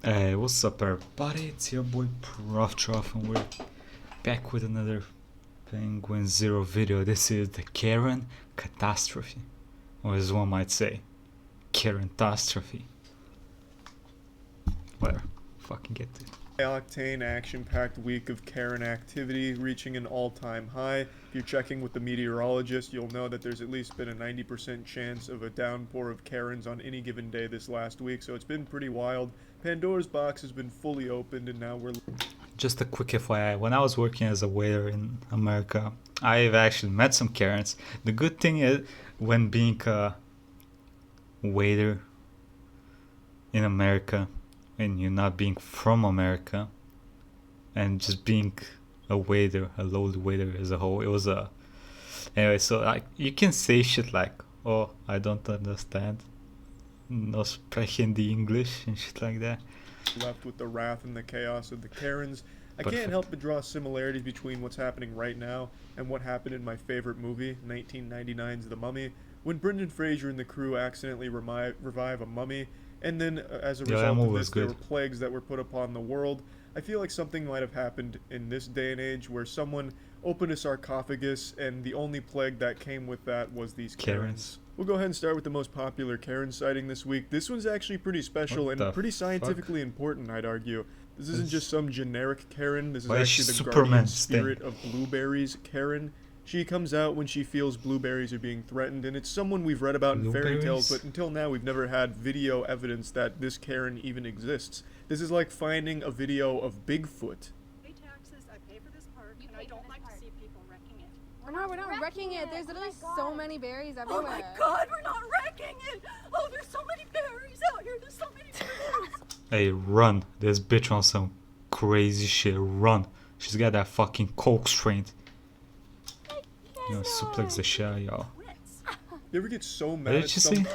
Hey, what's up everybody? It's your boy Proftrof and we're back with another penguinz0 video. This is the Karen Catastrophe, or as one might say, Karen Catastrophe. Whatever, fucking get it. Octane action-packed week of Karen activity reaching an all-time high. If you're checking with the meteorologist, you'll know that there's at least been a 90% chance of a downpour of Karens on any given day this last week, so it's been pretty wild. Pandora's box has been fully opened and now we're... Just a quick FYI, when I was working as a waiter in America, I've actually met some Karens. The good thing is, when being a waiter in America, and you're not being from America, and just being a waiter, a lowly waiter as a whole, it was a... Anyway, so like, you can say shit like, oh, I don't understand, no sprechen die English, and shit like that. Left with the wrath and the chaos of the Karens. I Perfect. can't help but draw similarities between what's happening right now and what happened in my favorite movie, 1999's The Mummy, when Brendan Fraser and the crew accidentally revive a mummy, and then as a result of this, there were plagues that were put upon the world. I feel like something might have happened in this day and age where someone opened a sarcophagus and the only plague that came with that was these Karens. We'll go ahead and start with the most popular Karen sighting this week. This one's actually pretty special and pretty scientifically important, I'd argue. This isn't just some generic Karen. This is actually the guardian spirit of blueberries Karen. She comes out when she feels blueberries are being threatened, and it's someone we've read about in fairy tales, but until now we've never had video evidence that this Karen even exists. This is like finding a video of Bigfoot. I pay taxes, I pay for this park, and I don't like to see people wrecking it. We're not wrecking it. There's literally so many berries everywhere. Oh my god, we're not wrecking it! Oh, there's so many berries out here, there's so many berries! Hey, run. This bitch on some crazy shit. Run. She's got that fucking coke strength. You know, suplex the shell, y'all. You ever get so mad at someone?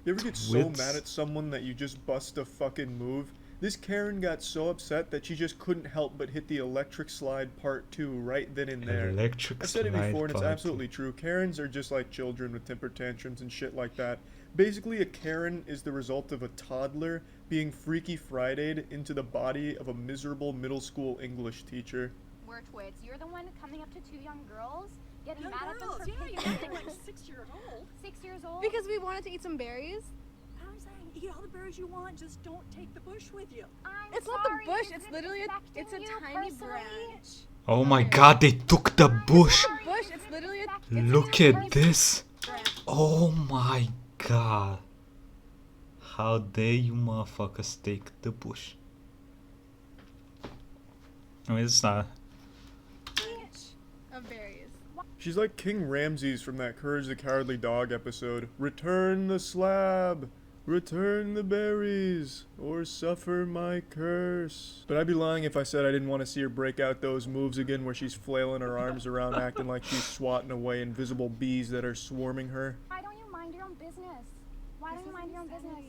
You ever get so mad at someone that you just bust a fucking move? This Karen got so upset that she just couldn't help but hit the electric slide part 2 right then and there. I've said it before and it's absolutely true. Karens are just like children with temper tantrums and shit like that. Basically, a Karen is the result of a toddler being Freaky Friday'd into the body of a miserable middle school English teacher. We're twits. You're the one coming up to two young girls, getting Young mad at them girls, for yeah, picking you're acting like 6 years old. 6 years old. Because we wanted to eat some berries. I'm saying, eat all the berries you want, just don't take the bush with you. It's not the bush, it's literally it's a tiny branch. Oh my god, they took the bush. Bush, it's literally Look at this. Oh my god. How dare you motherfuckers take the bush? I mean, it's not. Of berries. She's like King Ramses from that Courage the Cowardly Dog episode. Return the slab, return the berries, or suffer my curse. But I'd be lying if I said I didn't want to see her break out those moves again where she's flailing her arms around acting like she's swatting away invisible bees that are swarming her. Why don't you mind your own business? Why don't you mind your own business?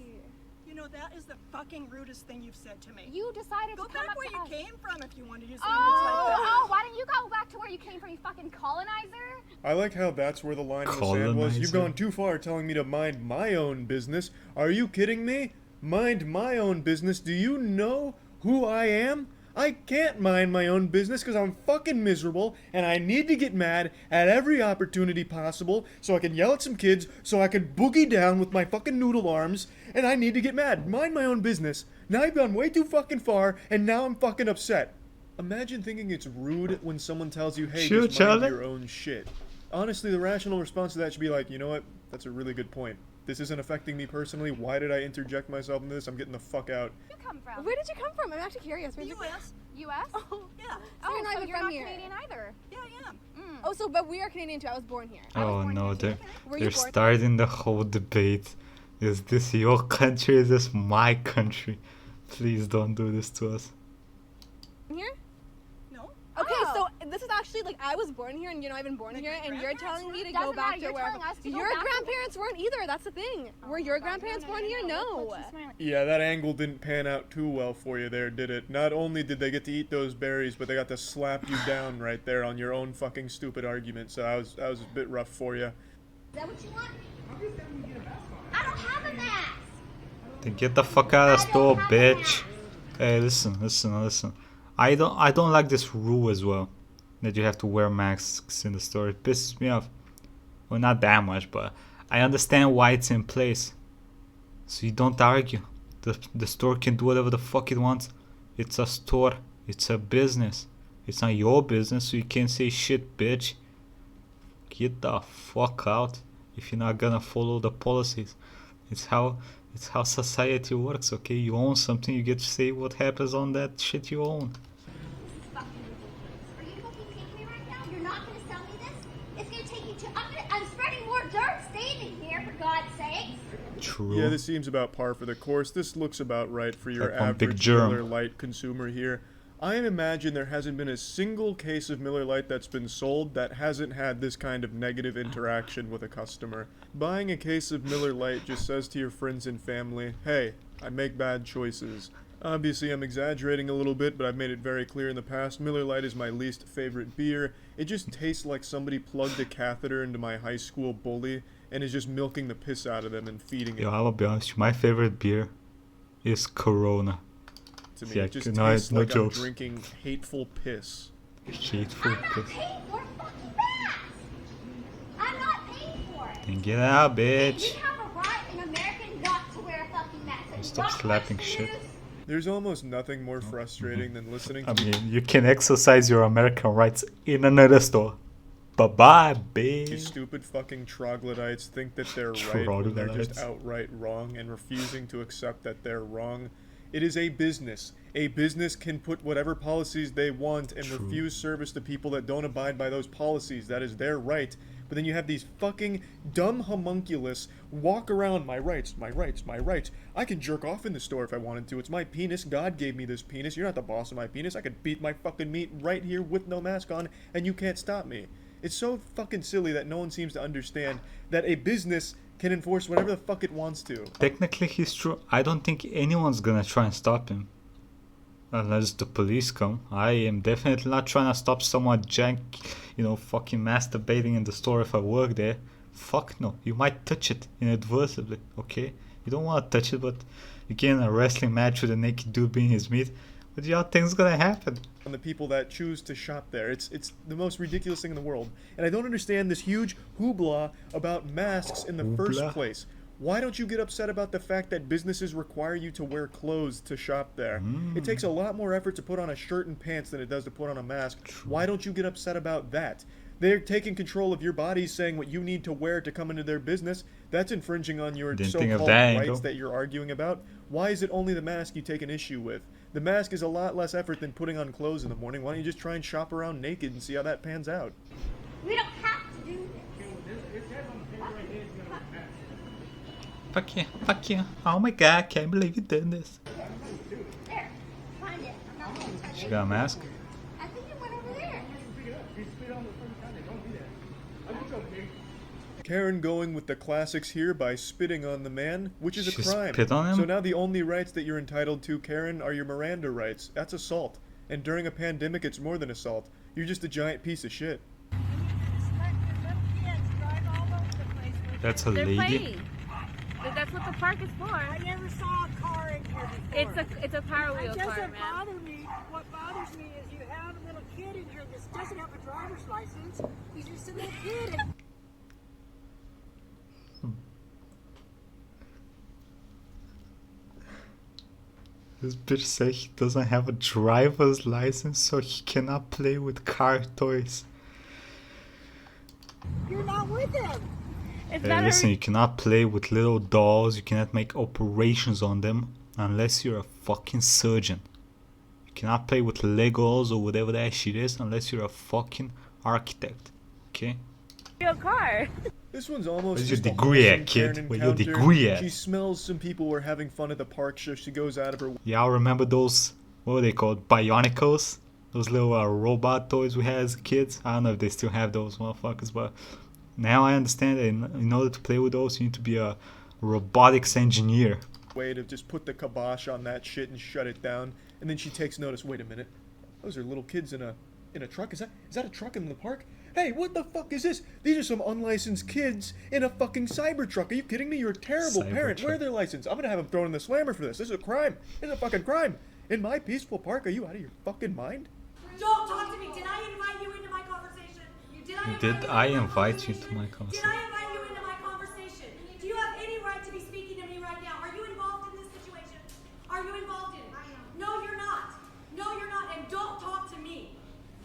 You know, that is the fucking rudest thing you've said to me. You decided Go to come back up where to you us. came from if you want to use language like that. Why don't you go back to where you came from, you fucking colonizer? I like how that's where the line in the sand was. You've gone too far telling me to mind my own business. Are you kidding me? Mind my own business? Do you know who I am? I can't mind my own business because I'm fucking miserable and I need to get mad at every opportunity possible so I can yell at some kids, so I can boogie down with my fucking noodle arms, and I need to get mad. Mind my own business. Now I've gone way too fucking far and now I'm fucking upset. Imagine thinking it's rude when someone tells you, hey, just mind your own shit. Honestly, the rational response to that should be like, you know what? That's a really good point. This isn't affecting me personally. Why did I interject myself in this? I'm getting the fuck out. Where did you come from? Where did you come from? I'm actually curious. The U.S. U.S.? Oh, yeah. So you're not even you're from not here. Canadian either. Yeah, I am. Oh, so but we are Canadian too. I was born here. Oh no, they're Were you born starting the whole debate. Is this your country? Is this my country? Please don't do this to us. here? No. Okay, so this is actually like I was born here and you're not even born here, and you're telling me to go back to wherever. Your grandparents weren't either. That's the thing. Were your grandparents born here? No. Yeah, that angle didn't pan out too well for you there, did it? Not only did they get to eat those berries, but they got to slap you down right there on your own fucking stupid argument. So that was a bit rough for you. Is that what you want? I don't have a mask. Then get the fuck out of the store, bitch. Hey, listen. I don't like this rule as well, that you have to wear masks in the store. It pisses me off. Well, not that much, but I understand why it's in place. So you don't argue. The store can do whatever the fuck it wants. It's a store. It's a business. It's not your business, so you can't say shit, bitch. Get the fuck out if you're not gonna follow the policies. It's how society works, okay? You own something, you get to say what happens on that shit you own. Are you fucking kidding me right now? You're not gonna sell me this? It's gonna take you to. I'm spreading more dirt standing here, for God's sakes. True. Yeah, this seems about par for the course. This looks about right for your Like one big average germ. Miller Lite consumer here. I imagine there hasn't been a single case of Miller Lite that's been sold that hasn't had this kind of negative interaction with a customer. Buying a case of Miller Lite just says to your friends and family, hey, I make bad choices. Obviously, I'm exaggerating a little bit, but I've made it very clear in the past, Miller Lite is my least favorite beer. It just tastes like somebody plugged a catheter into my high school bully and is just milking the piss out of them and feeding it Yo, I'll be honest, my favorite beer is Corona. to me. Yeah, It just no, tastes no like jokes. I'm drinking hateful piss. Hateful I'm not piss. paying for a fucking mask. I'm not paying for it. Then get out, We bitch. have a right in America not to wear a fucking mask. Have you Stop watched slapping the shit. news? There's almost nothing more frustrating than listening to I mean, you can exercise your American rights in another store. Bye-bye, these bitch. stupid fucking troglodytes think that they're right when they're just Troglodytes. outright wrong and refusing to accept that they're wrong. It is a business. A business can put whatever policies they want and True. refuse service to people that don't abide by those policies. That is their right. But then you have these fucking dumb homunculus walk around, my rights, my rights, my rights. I can jerk off in the store if I wanted to. It's my penis. God gave me this penis. You're not the boss of my penis. I could beat my fucking meat right here with no mask on, and you can't stop me. It's so fucking silly that no one seems to understand that a business can enforce whatever the fuck it wants to. Technically, he's true. I don't think anyone's gonna try and stop him. Unless the police come. I am definitely not trying to stop someone fucking masturbating in the store if I work there. Fuck no. You might touch it inadvertently, okay? You don't want to touch it, but you get in a wrestling match with a naked dude being his meat. What do y'all think's gonna happen? On the people that choose to shop there. It's the most ridiculous thing in the world. And I don't understand this huge hoopla about masks in the first Hoopla? place. Why don't you get upset about the fact that businesses require you to wear clothes to shop there? It takes a lot more effort to put on a shirt and pants than it does to put on a mask. Why don't you get upset about that? They're taking control of your body, saying what you need to wear to come into their business. That's infringing on your Didn't think of so-called that rights angle. that you're arguing about. Why is it only the mask you take an issue with? The mask is a lot less effort than putting on clothes in the morning. Why don't you just try and shop around naked and see how that pans out? We don't have to do this. Fuck you. Oh my god, can't believe you did this. There, find it. I'm not gonna touch She it. got a mask? I think it went over there. Karen going with the classics here by spitting on the man, which is a She crime. spit on him? So now the only rights that you're entitled to, Karen, are your Miranda rights. That's assault. And during a pandemic, it's more than assault. You're just a giant piece of shit. That's a They're lady? playing. That's what the park is for. I never saw a car in here before. It's a Power It Wheel car, doesn't man. bother me. What bothers me is you have a little kid in here that doesn't have a driver's license. He's just a little kid. And This bitch said he doesn't have a driver's license, so he cannot play with car toys. you're not with him. It's Hey, not listen, a, you cannot play with little dolls, you cannot make operations on them unless you're a fucking surgeon. You cannot play with Legos or whatever that shit is unless you're a fucking architect. Okay? real car. This one's almost Where's your just a degree at, wholesome kid? Karen Where's your encounter. degree at? She smells some people were having fun at the park, so she goes out of her Y'all remember those, what were they called? Bionicles? Those little robot toys we had as kids? I don't know if they still have those motherfuckers, but now I understand that in order to play with those, you need to be a robotics engineer. way to just put the kibosh on that shit and shut it down. And then she takes notice. Wait a minute, those are little kids in a truck. Is that a truck in the park? Hey, what the fuck is this? These are some unlicensed kids in a fucking Cybertruck. Are you kidding me? You're a terrible parent. Where are their license? I'm gonna have them thrown in the slammer for this. This is a crime. This is a fucking crime. In my peaceful park, are you out of your fucking mind? Don't talk to me. Did I invite you into my conversation? Did I invite you to my conversation? Did I invite you into my conversation? Do you have any right to be speaking to me right now? Are you involved in this situation? Are you involved in it? No, you're not. No, you're not. And don't talk to me.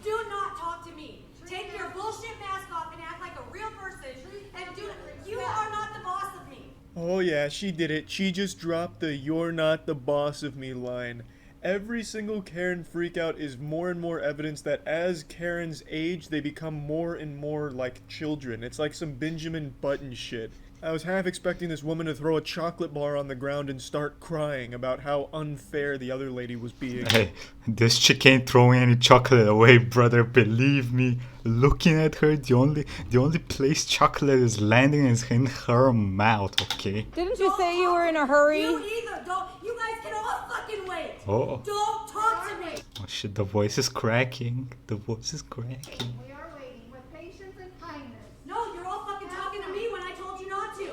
Do not talk to me. Take your bullshit mask off and act like a real person. And do it. You are not the boss of me. Oh yeah, she did it. She just dropped the "you're not the boss of me" line. Every single Karen freakout is more and more evidence that as Karens age, they become more and more like children. It's like some Benjamin Button shit. I was half expecting this woman to throw a chocolate bar on the ground and start crying about how unfair the other lady was being. Hey, this chick ain't throwing any chocolate away, brother. Believe me. Looking at her, the only place chocolate is landing is in her mouth. Okay. Didn't you say you were in a hurry? You either. Don't. You guys can all fucking wait. Oh. Don't talk to me. Oh shit! The voice is cracking. The voice is cracking. We are waiting with patience and kindness. No, you're all fucking talking to me when I told you not to.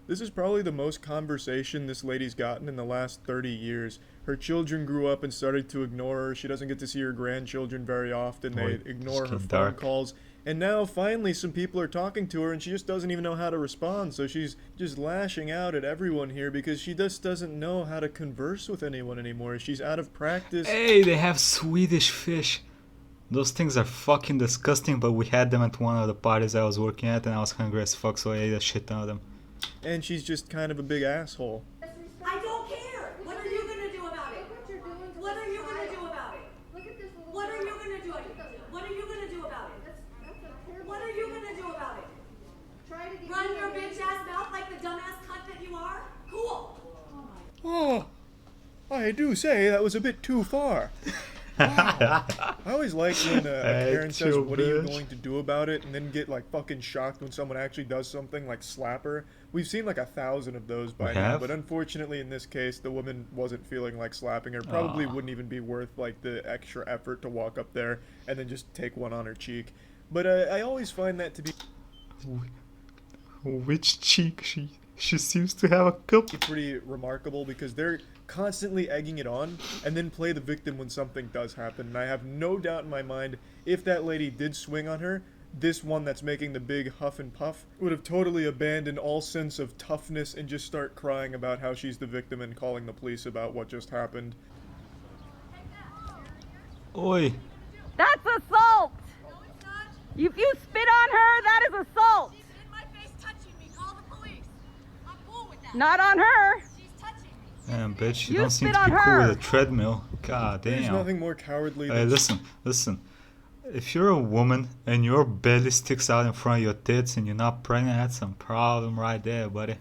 This is probably the most conversation this lady's gotten in the last 30 years. Her children grew up and started to ignore her. She doesn't get to see her grandchildren very often. They ignore her phone dark. calls. And now finally some people are talking to her and she just doesn't even know how to respond. So she's just lashing out at everyone here because she just doesn't know how to converse with anyone anymore. She's out of practice. Hey, they have Swedish fish. Those things are fucking disgusting, but we had them at one of the parties I was working at and I was hungry as fuck, so I ate a shit ton of them. And she's just kind of a big asshole. I don't care. What are you gonna do about it? Look what you're doing to What this are you gonna child. do about it? Look at this little What are girl. you gonna do? What are you gonna do about it? That's a terrible What are you gonna do about it? Try to get Run rid your of it. bitch ass mouth like the dumbass cunt that you are? Cool. Oh, I do say that was a bit too far. Wow. I always like when a Karen says, "What are you going to do about it?" and then get like fucking shocked when someone actually does something, like slap her. We've seen like 1,000 of those by now, but unfortunately in this case, the woman wasn't feeling like slapping her. Probably wouldn't even be worth like the extra effort to walk up there and then just take one on her cheek. But I always find that to be Which cheek? She seems to have a couple. pretty remarkable because they're constantly egging it on and then play the victim when something does happen. And I have no doubt in my mind, if that lady did swing on her, this one that's making the big huff and puff would have totally abandoned all sense of toughness and just start crying about how she's the victim and calling the police about what just happened. Oi. That's assault! If you spit on her, that is assault! She's in my face touching me. Call the police. I'm cool with that. Not on her! She's touching me. Damn, bitch, you You don't seem spit to be on cool her. with a treadmill. God There's damn. nothing more cowardly Hey, than listen. If you're a woman and your belly sticks out in front of your tits and you're not pregnant, that's some problem right there, buddy.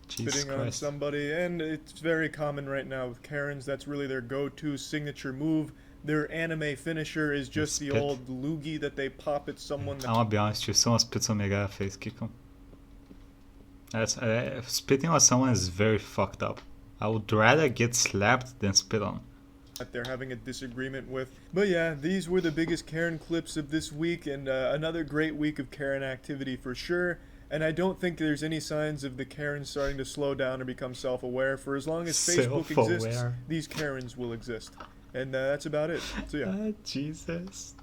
Jesus spitting on Christ. somebody, and it's very common right now with Karens. That's really their go-to signature move. Their anime finisher is just the Spit. old loogie that they pop at someone. I'm gonna be honest with you, someone spits on me, I gotta face kick him. That's, spitting on someone is very fucked up. I would rather get slapped than spit on. That they're having a disagreement with. But yeah, these were the biggest Karen clips of this week, and another great week of Karen activity for sure. And I don't think there's any signs of the Karens starting to slow down or become self-aware. For as long as Facebook exists, Self-aware. these Karens will exist. And that's about it. So yeah. Jesus.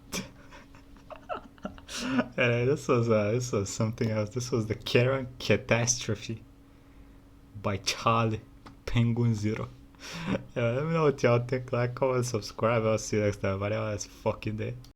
This was something else. This was the Karen Catastrophe by Charlie penguinz0. Let me know what y'all think. Like, comment, subscribe. I'll see you next time. Bye. Have a fucking day.